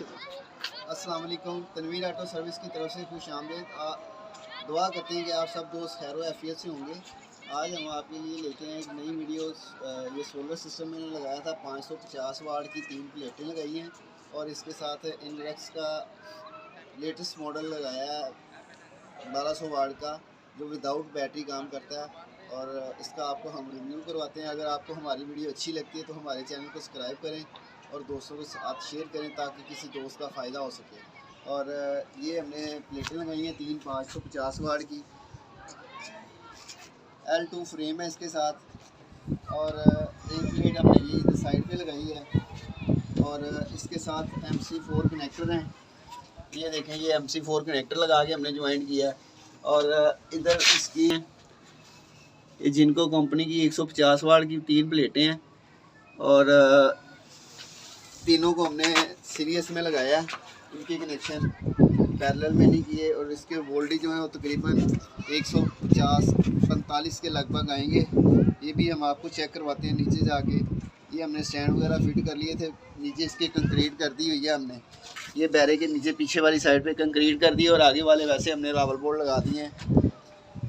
अस्सलाम वालेकुम। Tanveer auto service की तरफ से खुश आमदीद। दुआ करते हैं कि आप सब दोस्त खैर आफियत से होंगे। आज हम आपके लिए लेते हैं एक नई वीडियो। ये सोलर सिस्टम मैंने लगाया था, 550 वाट की 3 प्लेटें लगाई हैं और इसके साथ इनरेक्स का लेटेस्ट मॉडल लगाया है 1200 वाट का, जो विदाउट बैटरी काम करता है। और इसका आपको हम रिव्यू करवाते हैं। अगर आपको हमारी वीडियो अच्छी लगती है तो हमारे चैनल को सब्सक्राइब करें और दोस्तों के साथ शेयर करें ताकि किसी दोस्त का फ़ायदा हो सके। और ये हमने प्लेटें लगाई हैं 3 550 वाट की। L2 फ्रेम है इसके साथ। और एक प्लेट हमने ये इधर साइड पे लगाई है और इसके साथ MC4 कनेक्टर हैं। ये देखें, ये MC4 कनेक्टर लगा के हमने ज्वाइंट किया है। और इधर इसकी ये जिनको कंपनी की 150 वाट की 3 प्लेटें हैं और तीनों को हमने सीरीज में लगाया। इनके कनेक्शन पैरेलल में नहीं किए और इसके वोल्टेज जो है वो तकरीबन 150-45 के लगभग आएंगे। ये भी हम आपको चेक करवाते हैं नीचे जाके। ये हमने स्टैंड वगैरह फिट कर लिए थे, नीचे इसके कंक्रीट कर दी हुई है हमने। ये बैरे के नीचे पीछे वाली साइड पे कंक्रीट कर दी और आगे वाले वैसे हमने रावल बोर्ड लगा दिए हैं।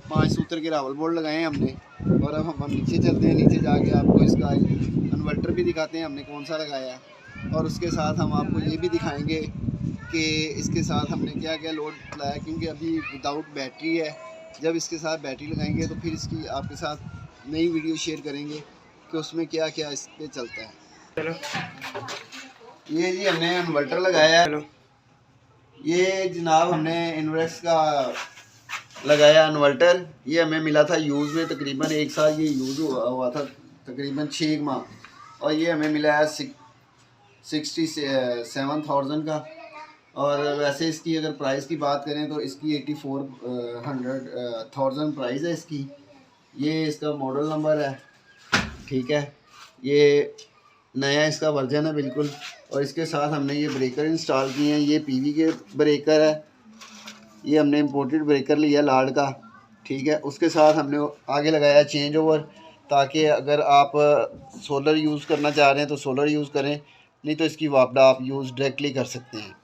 5 सूत्र के रावल बोर्ड लगाए हैं हमने। और अब हम नीचे चलते हैं, नीचे जाके आपको इसका इन्वर्टर भी दिखाते हैं हमने कौन सा लगाया है। और उसके साथ हम आपको ये भी दिखाएंगे कि इसके साथ हमने क्या क्या लोड लाया, क्योंकि अभी विदाउट बैटरी है। जब इसके साथ बैटरी लगाएंगे तो फिर इसकी आपके साथ नई वीडियो शेयर करेंगे कि उसमें क्या क्या इस पर चलता है। चलो, ये जी हमने इन्वर्टर लगाया है। ये जनाब हमने इन्वर्स का लगाया इन्वर्टर। ये हमें मिला था यूज़ में, तकरीबन 1 साल ये यूज़ हुआ था, तकरीबन 6 माह। और ये हमें मिला है 67,000 का। और वैसे इसकी अगर प्राइस की बात करें तो इसकी 84,000 प्राइस है इसकी। ये इसका मॉडल नंबर है, ठीक है। ये नया इसका वर्जन है बिल्कुल। और इसके साथ हमने ये ब्रेकर इंस्टॉल किए हैं। ये PV के ब्रेकर है। ये हमने इम्पोर्टेड ब्रेकर लिया लाड का, ठीक है। उसके साथ हमने आगे लगाया चेंज ओवर, ताकि अगर आप सोलर यूज़ करना चाह रहे हैं तो सोलर यूज़ करें, नहीं तो इसकी वापडा आप यूज़ डायरेक्टली कर सकते हैं।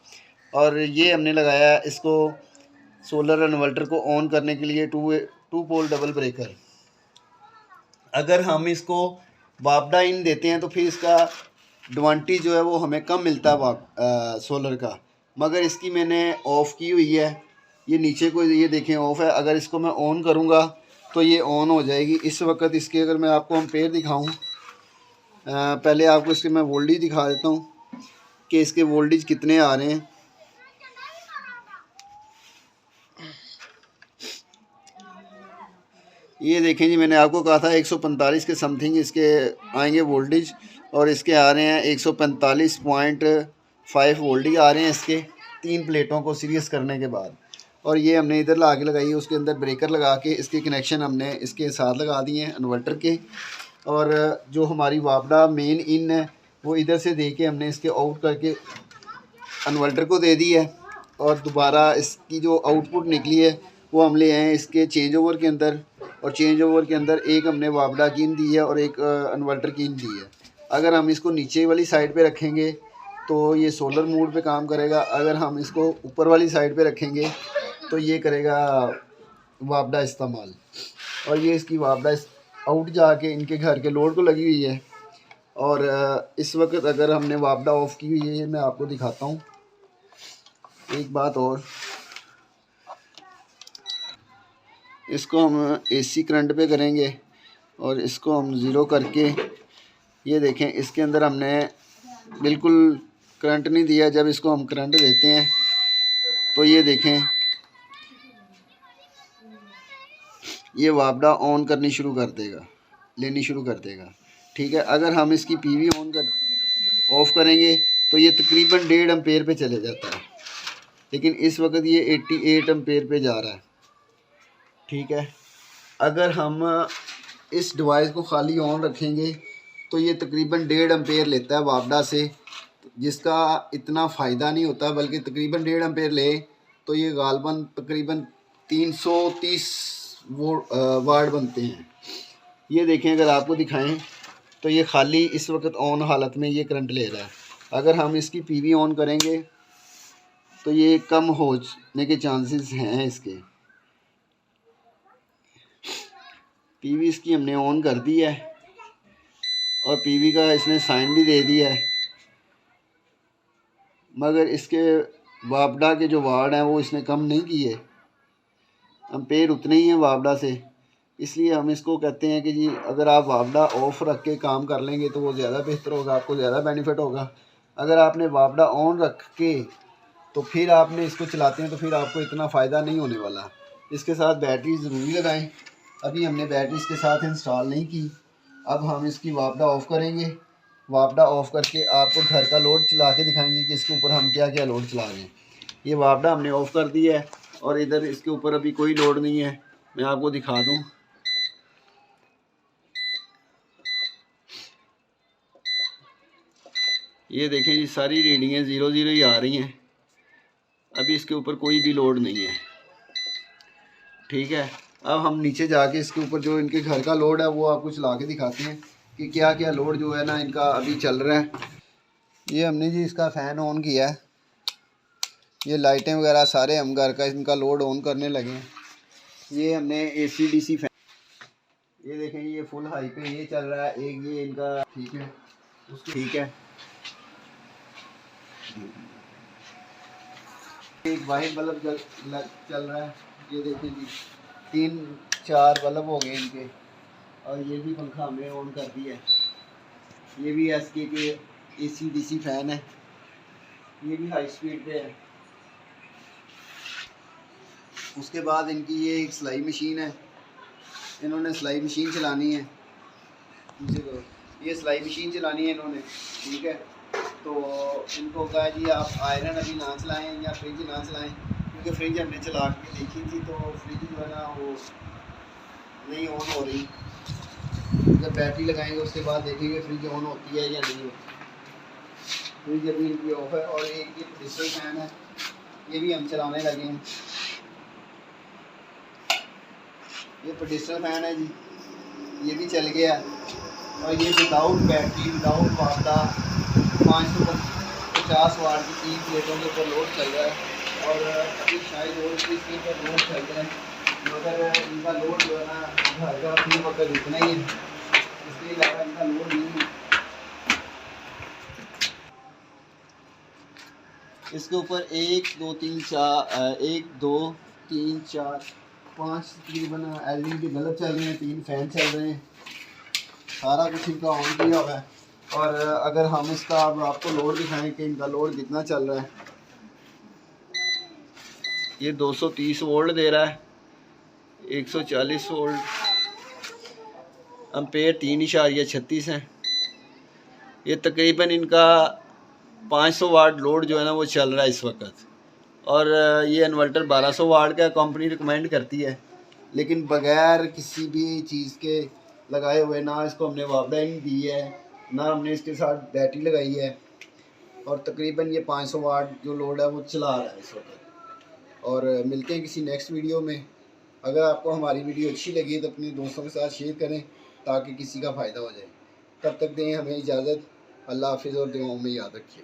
और ये हमने लगाया इसको सोलर इन्वर्टर को ऑन करने के लिए टू पोल डबल ब्रेकर। अगर हम इसको वापडा इन देते हैं तो फिर इसका एडवांटेज जो है वो हमें कम मिलता है सोलर का। मगर इसकी मैंने ऑफ़ की हुई है। ये नीचे को ये देखें ऑफ़ है। अगर इसको मैं ऑन करूँगा तो ये ऑन हो जाएगी। इस वक्त इसके अगर मैं आपको एम्पेयर दिखाऊँ, पहले आपको इसके मैं वोल्टेज दिखा देता हूँ कि इसके वोल्टेज कितने आ रहे हैं। ये देखें जी, मैंने आपको कहा था 145 के समथिंग इसके आएंगे वोल्टेज, और इसके आ रहे हैं 145.5 वोल्टेज आ रहे हैं इसके 3 प्लेटों को सीरीज करने के बाद। और ये हमने इधर ला के लगाई है, उसके अंदर ब्रेकर लगा के इसके कनेक्शन हमने इसके साथ लगा दिए हैं इन्वर्टर के। और जो हमारी वापडा मेन इन है वो इधर से दे के हमने इसके आउट करके इन्वर्टर को दे दी है। और दोबारा इसकी जो आउटपुट निकली है वो हम ले आए हैं इसके चेंज ओवर के अंदर। और चेंज ओवर के अंदर एक हमने वापडा की दी है और एक इन्वर्टर की दी है। अगर हम इसको नीचे वाली साइड पे रखेंगे तो ये सोलर मोड पे काम करेगा। अगर हम इसको ऊपर वाली साइड पे रखेंगे तो ये करेगा वापडा इस्तेमाल। और ये इसकी वापडा आउट जाके इनके घर के लोड को लगी हुई है। और इस वक्त अगर हमने वापडा ऑफ़ की हुई है, ये मैं आपको दिखाता हूँ। एक बात और, इसको हम AC करंट पे करेंगे और इसको हम ज़ीरो करके, ये देखें इसके अंदर हमने बिल्कुल करंट नहीं दिया। जब इसको हम करंट देते हैं तो ये देखें ये वापडा ऑन करनी शुरू कर देगा, लेनी शुरू कर देगा, ठीक है। अगर हम इसकी PV ऑफ़ करेंगे तो ये तकरीबन 1.5 एम्पेयर पे चले जाता है, लेकिन इस वक्त ये 88 एम्पेयर पे जा रहा है, ठीक है। अगर हम इस डिवाइस को खाली ऑन रखेंगे तो ये तकरीबन 1.5 एम्पेयर लेता है वापडा से, जिसका इतना फ़ायदा नहीं होता, बल्कि तकरीबन 1.5 एम्पेयर ले तो ये गालबन तकरीबन 330 वाट बनते हैं। ये देखें, अगर आपको दिखाएं तो ये खाली इस वक्त ऑन हालत में ये करंट ले रहा है। अगर हम इसकी PV ऑन करेंगे तो ये कम होने के चांसेस हैं इसके। पीवी इसकी हमने ऑन कर दी है और पीवी का इसने साइन भी दे दिया है, मगर इसके वापडा के जो वार्ड हैं वो इसने कम नहीं किए, एम्पेयर उतने ही हैं वापडा से। इसलिए हम इसको कहते हैं कि जी अगर आप वापडा ऑफ रख के काम कर लेंगे तो वो ज़्यादा बेहतर होगा, आपको ज़्यादा बेनिफिट होगा। अगर आपने वापडा ऑन रख के तो फिर आपने इसको चलाते हैं तो फिर आपको इतना फ़ायदा नहीं होने वाला। इसके साथ बैटरी ज़रूरी लगाएं। अभी हमने बैटरी इसके साथ इंस्टॉल नहीं की। अब हम इसकी वापडा ऑफ़ करेंगे। वापडा ऑफ़ करके आपको घर का लोड चला के दिखाएंगे कि इसके ऊपर हम क्या क्या लोड चला रहे हैं। ये वापडा हमने ऑफ़ कर दिया है और इधर इसके ऊपर अभी कोई लोड नहीं है। मैं आपको दिखा दूँ, ये देखें जी सारी रीडिंगें 0 0 ही आ रही हैं। अभी इसके ऊपर कोई भी लोड नहीं है, ठीक है। अब हम नीचे जाके इसके ऊपर जो इनके घर का लोड है वो आपको चला के दिखाते हैं कि क्या क्या लोड जो है ना इनका अभी चल रहा है। ये हमने जी इसका फ़ैन ऑन किया है, ये लाइटें वगैरह सारे हम घर का इनका लोड ऑन करने लगे हैं। ये हमने AC/DC फैन, ये देखें ये फुल हाई पे ये चल रहा है। एक ये इनका ठीक है, ठीक है। एक वाइट बल्ब चल रहा है, ये देखिए जी 3 4 बल्ब हो गए इनके। और ये भी पंखा हमने ऑन कर दिया है। ये भी SK के AC/DC फ़ैन है, ये भी हाई स्पीड पे है। उसके बाद इनकी ये एक सिलाई मशीन है, इन्होंने सिलाई मशीन चलानी है। ये सिलाई मशीन चलानी है इन्होंने, ठीक है। तो इनको कहा जी आप आयरन अभी ना चलाएं या फ्रिज ना चलाएं, क्योंकि फ्रिज हमने चला के देखी थी तो फ्रिज जो है ना वो नहीं ऑन हो रही। जब बैटरी लगाएंगे उसके बाद देखेंगे फ्रिज ऑन होती है या नहीं होती। फ्रिज अभी इनकी ऑफ है। और एक ये डिजिटल फैन है, ये भी हम चलाने लगे हैं। ये पेडिस्टल फैन है जी, ये भी चल गया। और ये विदाउट बैटरी विदाउट वापडा 550 वाट की 3 प्लेटों के ऊपर लोड चल रहा है। और अभी शायद और भी इसके ऊपर लोड चल रहा है, मगर इनका लोड जो है ना घर का फी वक्त इतना ही है, इसके अलावा इनका लोड नहीं है। इसके ऊपर 1 2 3 4 1 2 3 4 5 तकरीबन LED बल्ब चल रहे हैं, 3 फैन चल रहे हैं, सारा कुछ इनका ऑन किया हुआ है। और अगर हम इसका अब आपको लोड दिखाएं कि इनका लोड कितना चल रहा है, ये 230 वोल्ट दे रहा है, 140 वोल्ट, एम्पेयर 3.36 है। ये तकरीबन इनका 500 वाट लोड जो है ना वो चल रहा है इस वक्त। और ये इन्वर्टर 1200 वाट का कंपनी रिकमेंड करती है, लेकिन बगैर किसी भी चीज़ के लगाए हुए, ना इसको हमने वापडा ही दी है ना हमने इसके साथ बैटरी लगाई है, और तकरीबन ये 500 वाट जो लोड है वो चला रहा है इस वक्त। और मिलते हैं किसी नेक्स्ट वीडियो में। अगर आपको हमारी वीडियो अच्छी लगी तो अपने दोस्तों के साथ शेयर करें ताकि किसी का फ़ायदा हो जाए। तब तक दें हमें इजाज़त। अल्लाह हाफिज़ और दुआओं में याद रखिए।